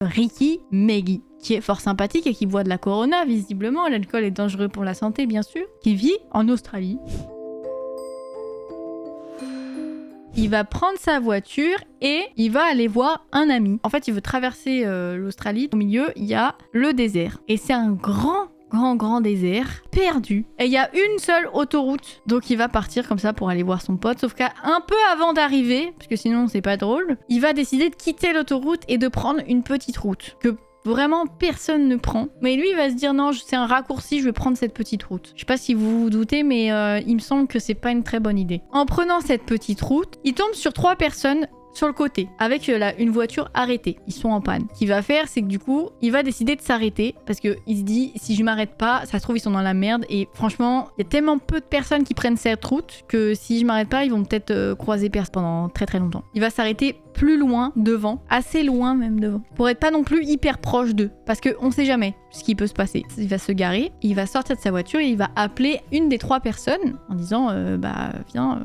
Ricky Meggy, qui est fort sympathique et qui boit de la Corona, visiblement. L'alcool est dangereux pour la santé, bien sûr. Qui vit en Australie. Il va prendre sa voiture et il va aller voir un ami. En fait, il veut traverser l'Australie. Au milieu, il y a le désert. Et c'est un grand désert perdu. Et il y a une seule autoroute. Donc il va partir comme ça pour aller voir son pote. Sauf qu'un peu avant d'arriver, parce que sinon c'est pas drôle, il va décider de quitter l'autoroute et de prendre une petite route. Que vraiment personne ne prend. Mais lui il va se dire non, c'est un raccourci, je vais prendre cette petite route. Je sais pas si vous vous doutez, mais il me semble que c'est pas une très bonne idée. En prenant cette petite route, il tombe sur 3 personnes sur le côté, avec une voiture arrêtée. Ils sont en panne. Ce qu'il va faire, c'est que du coup, il va décider de s'arrêter parce qu'il se dit, si je m'arrête pas, ça se trouve, ils sont dans la merde. Et franchement, il y a tellement peu de personnes qui prennent cette route que si je m'arrête pas, ils vont peut-être croiser personne pendant très longtemps. Il va s'arrêter plus loin devant, assez loin même devant, pour être pas non plus hyper proche d'eux, parce qu'on sait jamais ce qui peut se passer. Il va se garer, il va sortir de sa voiture et il va appeler une des 3 personnes en disant, viens...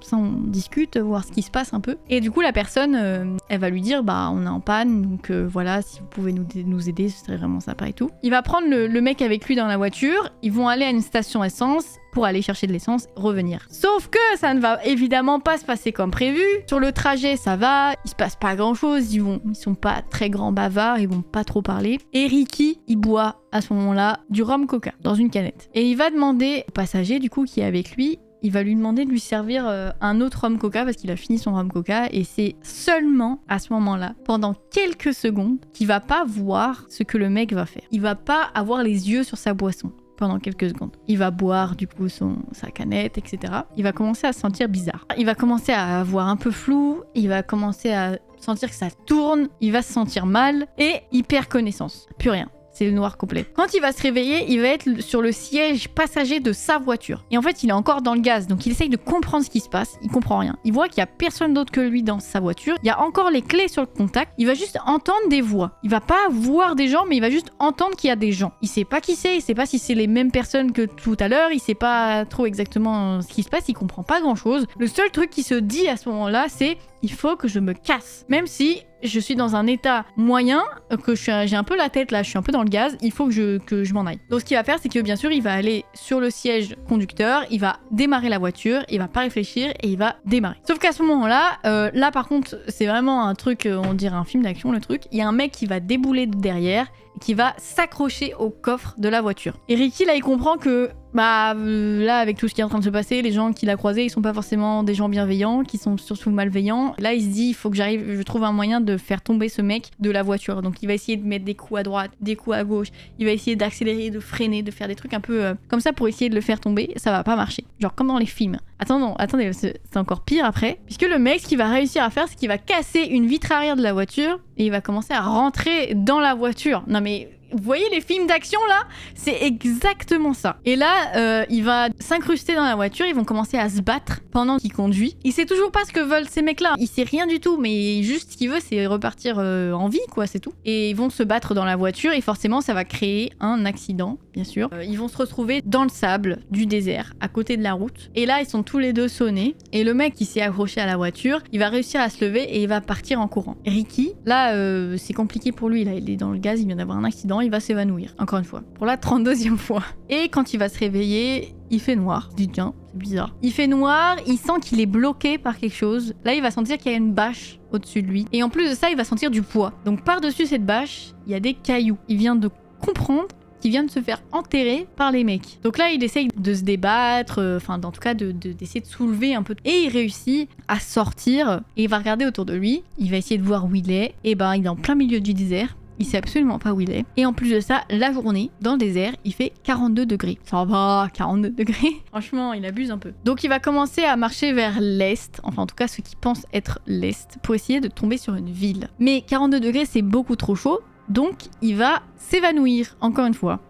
ça on discute, voir ce qui se passe un peu. Et du coup la personne, elle va lui dire on est en panne, donc voilà, si vous pouvez nous aider, ce serait vraiment sympa et tout. Il va prendre le mec avec lui dans la voiture, ils vont aller à une station essence pour aller chercher de l'essence, revenir. Sauf que ça ne va évidemment pas se passer comme prévu. Sur le trajet, ça va, il se passe pas grand chose, ils sont pas très grands bavards, ils vont pas trop parler. Et Ricky, il boit à ce moment-là du rhum coca dans une canette. Et il va demander au passager du coup qui est avec lui, il va lui demander de lui servir un autre rhum coca parce qu'il a fini son rhum coca et c'est seulement à ce moment-là, pendant quelques secondes, qu'il va pas voir ce que le mec va faire. Il va pas avoir les yeux sur sa boisson pendant quelques secondes. Il va boire du coup sa canette, etc. Il va commencer à se sentir bizarre. Il va commencer à avoir un peu flou, il va commencer à sentir que ça tourne, il va se sentir mal et il perd connaissance. Plus rien. C'est le noir complet. Quand il va se réveiller, il va être sur le siège passager de sa voiture. Et en fait, il est encore dans le gaz, donc il essaye de comprendre ce qui se passe. Il comprend rien. Il voit qu'il y a personne d'autre que lui dans sa voiture. Il y a encore les clés sur le contact. Il va juste entendre des voix. Il va pas voir des gens, mais il va juste entendre qu'il y a des gens. Il sait pas qui c'est, il sait pas si c'est les mêmes personnes que tout à l'heure. Il sait pas trop exactement ce qui se passe. Il comprend pas grand-chose. Le seul truc qui se dit à ce moment-là, c'est il faut que je me casse. Même si je suis dans un état moyen, que j'ai un peu la tête là, je suis un peu dans le gaz, il faut que je m'en aille. Donc ce qu'il va faire, c'est que bien sûr, il va aller sur le siège conducteur, il va démarrer la voiture, il va pas réfléchir et il va démarrer. Sauf qu'à ce moment-là, là par contre, c'est vraiment un truc, on dirait un film d'action le truc, il y a un mec qui va débouler de derrière et qui va s'accrocher au coffre de la voiture. Et Ricky là, il comprend que là, avec tout ce qui est en train de se passer, les gens qu'il a croisés, ils sont pas forcément des gens bienveillants, qui sont surtout malveillants. Là, il se dit, il faut que je trouve un moyen de faire tomber ce mec de la voiture. Donc, il va essayer de mettre des coups à droite, des coups à gauche. Il va essayer d'accélérer, de freiner, de faire des trucs un peu comme ça pour essayer de le faire tomber. Ça va pas marcher. Genre comme dans les films. Attendez, c'est encore pire après. Puisque le mec, ce qu'il va réussir à faire, c'est qu'il va casser une vitre arrière de la voiture et il va commencer à rentrer dans la voiture. Non mais... Vous voyez les films d'action là? C'est exactement ça. Et là, il va s'incruster dans la voiture, ils vont commencer à se battre pendant qu'il conduit. Il sait toujours pas ce que veulent ces mecs-là. Il sait rien du tout, mais juste ce qu'il veut, c'est repartir en vie, quoi, c'est tout. Et ils vont se battre dans la voiture et forcément, ça va créer un accident, bien sûr. Ils vont se retrouver dans le sable du désert, à côté de la route. Et là, ils sont tous les deux sonnés. Et le mec qui s'est accroché à la voiture, il va réussir à se lever et il va partir en courant. Ricky, là, c'est compliqué pour lui. Là, il est dans le gaz, il vient d'avoir un accident. Il va s'évanouir, encore une fois, pour la 32e fois. Et quand il va se réveiller, il fait noir. Il dit tiens, c'est bizarre. Il fait noir, il sent qu'il est bloqué par quelque chose. Là, il va sentir qu'il y a une bâche au-dessus de lui. Et en plus de ça, il va sentir du poids. Donc par-dessus cette bâche, il y a des cailloux. Il vient de comprendre qu'il vient de se faire enterrer par les mecs. Donc là, il essaye de se débattre, en tout cas d'essayer de soulever un peu. Et il réussit à sortir et il va regarder autour de lui. Il va essayer de voir où il est. Et ben, il est en plein milieu du désert. Il sait absolument pas où il est. Et en plus de ça, la journée, dans le désert, il fait 42 degrés. Ça va, 42 degrés. Franchement, il abuse un peu. Donc il va commencer à marcher vers l'est, enfin en tout cas ce qui pense être l'est, pour essayer de tomber sur une ville. Mais 42 degrés, c'est beaucoup trop chaud. Donc il va s'évanouir, encore une fois.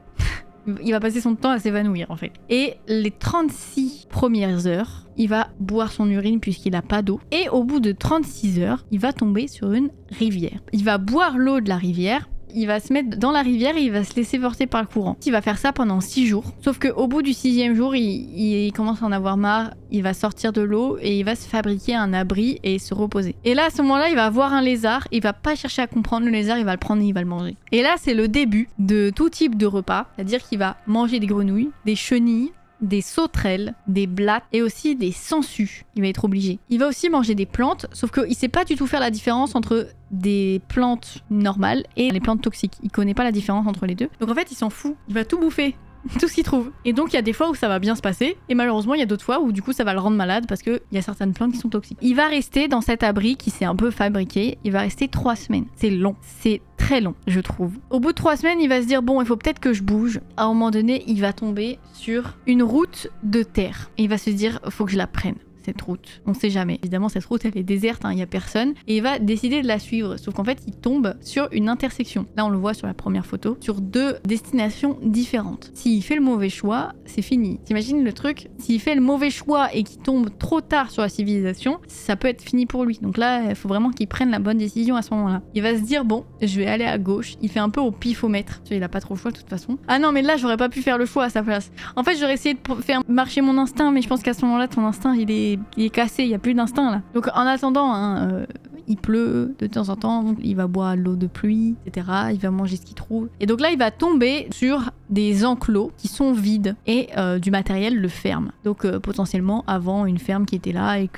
Il va passer son temps à s'évanouir en fait. Et les 36 premières heures, il va boire son urine puisqu'il n'a pas d'eau. Et au bout de 36 heures, il va tomber sur une rivière. Il va boire l'eau de la rivière. il va se mettre dans la rivière et il va se laisser porter par le courant. Il va faire ça pendant 6 jours. Sauf qu'au bout du 6e jour, il commence à en avoir marre. Il va sortir de l'eau et il va se fabriquer un abri et se reposer. Et là, à ce moment-là, il va voir un lézard. Il va pas chercher à comprendre le lézard, il va le prendre et il va le manger. Et là, c'est le début de tout type de repas. C'est-à-dire qu'il va manger des grenouilles, des chenilles, des sauterelles, des blattes et aussi des sangsues. Il va être obligé. Il va aussi manger des plantes, sauf qu'il sait pas du tout faire la différence entre des plantes normales et les plantes toxiques. Il connaît pas la différence entre les deux. Donc en fait, il s'en fout. Il va tout bouffer. Tout ce qu'il trouve. Et donc il y a des fois où ça va bien se passer et malheureusement il y a d'autres fois où du coup ça va le rendre malade parce qu'il y a certaines plantes qui sont toxiques. Il va rester dans cet abri qui s'est un peu fabriqué, il va rester 3 semaines. C'est long, c'est très long je trouve. Au bout de 3 semaines il va se dire bon il faut peut-être que je bouge. À un moment donné il va tomber sur une route de terre et il va se dire faut que je la prenne. Cette route. On sait jamais. Évidemment, cette route, elle est déserte, il n'y a personne. Et il va décider de la suivre. Sauf qu'en fait, il tombe sur une intersection. Là, on le voit sur la première photo. Sur 2 destinations différentes. S'il fait le mauvais choix, c'est fini. T'imagines le truc? S'il fait le mauvais choix et qu'il tombe trop tard sur la civilisation, ça peut être fini pour lui. Donc là, il faut vraiment qu'il prenne la bonne décision à ce moment-là. Il va se dire, bon, je vais aller à gauche. Il fait un peu au pifomètre. Tu vois, il a pas trop le choix de toute façon. Ah non, mais là, j'aurais pas pu faire le choix à sa place. En fait, j'aurais essayé de faire marcher mon instinct, mais je pense qu'à ce moment-là, ton instinct, il est cassé, il n'y a plus d'instinct là. Donc en attendant, il pleut de temps en temps, il va boire l'eau de pluie, etc. Il va manger ce qu'il trouve. Et donc là, il va tomber sur des enclos qui sont vides et du matériel de ferme. Donc potentiellement avant une ferme qui était là et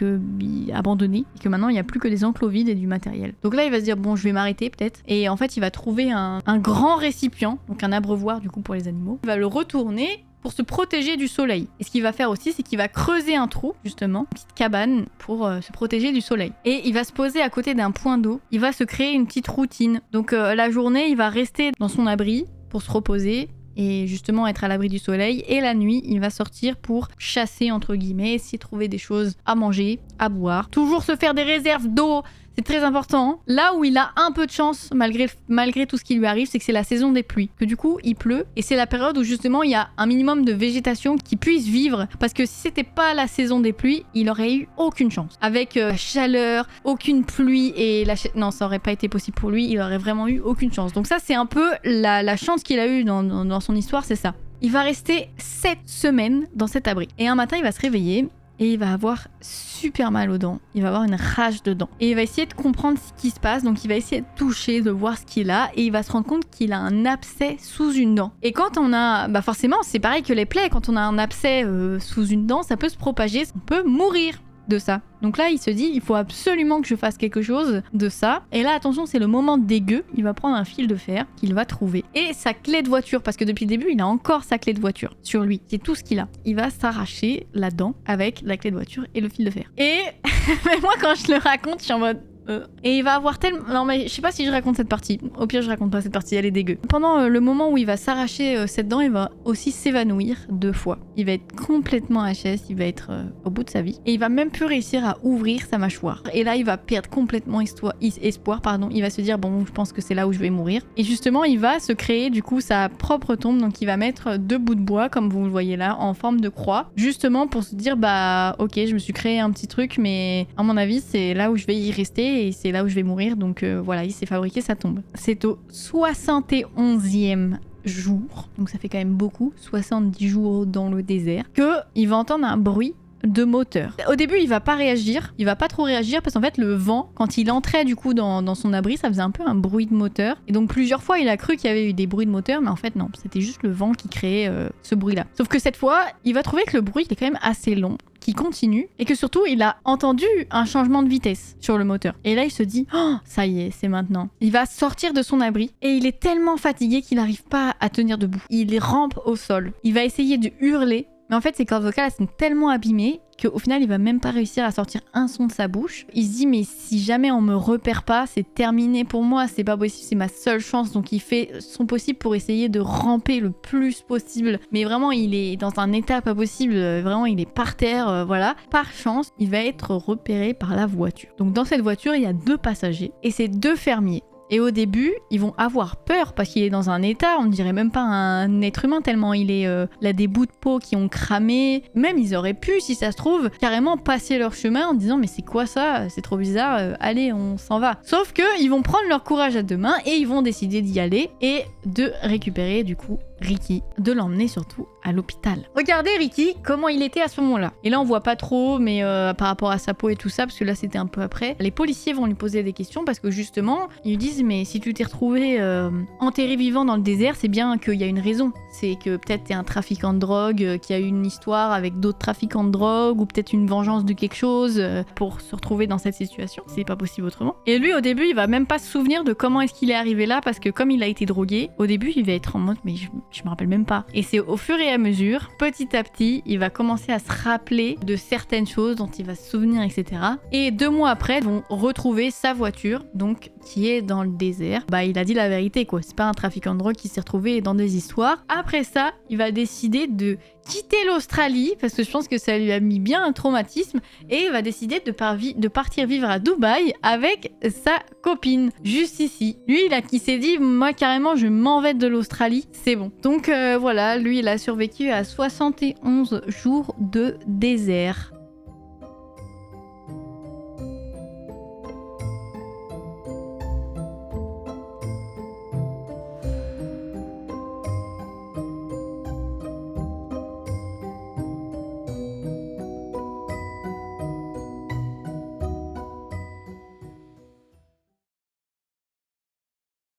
abandonnée et que maintenant il n'y a plus que des enclos vides et du matériel. Donc là, il va se dire bon, je vais m'arrêter peut-être. Et en fait, il va trouver un grand récipient, donc un abreuvoir du coup pour les animaux. Il va le retourner pour se protéger du soleil. Et ce qu'il va faire aussi, c'est qu'il va creuser un trou, justement, une petite cabane pour se protéger du soleil. Et il va se poser à côté d'un point d'eau. Il va se créer une petite routine. Donc la journée, il va rester dans son abri pour se reposer et justement être à l'abri du soleil. Et la nuit, il va sortir pour chasser, entre guillemets, essayer de trouver des choses à manger, à boire. Toujours se faire des réserves d'eau. C'est très important. Là où il a un peu de chance, malgré tout ce qui lui arrive, c'est que c'est la saison des pluies. Que du coup, il pleut. Et c'est la période où justement, il y a un minimum de végétation qui puisse vivre. Parce que si c'était pas la saison des pluies, il aurait eu aucune chance. Avec la chaleur, aucune pluie et non, ça aurait pas été possible pour lui. Il aurait vraiment eu aucune chance. Donc ça, c'est un peu la chance qu'il a eue dans son histoire, c'est ça. Il va rester 7 semaines dans cet abri. Et un matin, il va se réveiller. Et il va avoir super mal aux dents. Il va avoir une rage de dents. Et il va essayer de comprendre ce qui se passe. Donc il va essayer de toucher, de voir ce qu'il a. Et il va se rendre compte qu'il a un abcès sous une dent. Et quand on a... Bah forcément, c'est pareil que les plaies. Quand on a un abcès sous une dent, ça peut se propager. On peut mourir de ça. Donc là, il se dit, il faut absolument que je fasse quelque chose de ça. Et là, attention, c'est le moment dégueu. Il va prendre un fil de fer qu'il va trouver. Et sa clé de voiture, parce que depuis le début, il a encore sa clé de voiture sur lui. C'est tout ce qu'il a. Il va s'arracher la dent avec la clé de voiture et le fil de fer. Et mais moi, quand je le raconte, je suis en mode... Et il va avoir tellement... Non mais je sais pas si je raconte cette partie. Au pire je raconte pas cette partie, elle est dégueu. Pendant le moment où il va s'arracher cette dent, il va aussi s'évanouir 2 fois. Il va être complètement HS, il va être au bout de sa vie. Et il va même plus réussir à ouvrir sa mâchoire. Et là il va perdre complètement espoir. Il va se dire bon je pense que c'est là où je vais mourir. Et justement il va se créer du coup sa propre tombe. Donc il va mettre 2 bouts de bois comme vous le voyez là en forme de croix. Justement pour se dire bah ok je me suis créé un petit truc mais à mon avis c'est là où je vais y rester. Et c'est là où je vais mourir, donc voilà, il s'est fabriqué sa tombe. C'est au 71e jour, donc ça fait quand même beaucoup, 70 jours dans le désert, qu'il va entendre un bruit de moteur. Au début, il va pas réagir, il va pas trop réagir parce qu'en fait, le vent, quand il entrait du coup dans son abri, ça faisait un peu un bruit de moteur. Et donc plusieurs fois, il a cru qu'il y avait eu des bruits de moteur, mais en fait non, c'était juste le vent qui créait ce bruit-là. Sauf que cette fois, il va trouver que le bruit est quand même assez long, qui continue, et que surtout, il a entendu un changement de vitesse sur le moteur. Et là, il se dit, oh, ça y est, c'est maintenant. Il va sortir de son abri, et il est tellement fatigué qu'il n'arrive pas à tenir debout. Il rampe au sol. Il va essayer de hurler, mais en fait, ses cordes vocales sont tellement abîmées qu'au final, il va même pas réussir à sortir un son de sa bouche. Il se dit, mais si jamais on me repère pas, c'est terminé pour moi, c'est pas possible, c'est ma seule chance. Donc il fait son possible pour essayer de ramper le plus possible. Mais vraiment, il est dans un état pas possible, vraiment, il est par terre, voilà. Par chance, il va être repéré par la voiture. Donc dans cette voiture, il y a 2 passagers et c'est 2 fermiers. Et au début, ils vont avoir peur parce qu'il est dans un état, on dirait même pas un être humain tellement il est là des bouts de peau qui ont cramé. Même ils auraient pu, si ça se trouve, carrément passer leur chemin en disant mais c'est quoi ça? C'est trop bizarre, allez on s'en va. Sauf que ils vont prendre leur courage à deux mains et ils vont décider d'y aller et de récupérer du coup Ricky, de l'emmener surtout à l'hôpital. Regardez Ricky, comment il était à ce moment-là. Et là on voit pas trop, mais par rapport à sa peau et tout ça, parce que là c'était un peu après, les policiers vont lui poser des questions parce que justement, ils lui disent mais si tu t'es retrouvé enterré vivant dans le désert, c'est bien qu'il y a une raison. C'est que peut-être t'es un trafiquant de drogue, qui a eu une histoire avec d'autres trafiquants de drogue, ou peut-être une vengeance de quelque chose pour se retrouver dans cette situation. C'est pas possible autrement. Et lui au début, il va même pas se souvenir de comment est-ce qu'il est arrivé là, parce que comme il a été drogué, au début il va être en mode mais je me rappelle même pas. Et c'est au fur et à mesure, petit à petit, il va commencer à se rappeler de certaines choses dont il va se souvenir, etc. Et 2 mois après, ils vont retrouver sa voiture, donc qui est dans le désert. Bah, il a dit la vérité, quoi. C'est pas un trafiquant de drogue qui s'est retrouvé dans des histoires. Après ça, il va décider de quitter l'Australie, parce que je pense que ça lui a mis bien un traumatisme, et il va décider de partir vivre à Dubaï avec sa copine, juste ici. Lui, il s'est dit, moi carrément, je m'en vais de l'Australie, c'est bon. Donc voilà, lui, il a survécu à 71 jours de désert.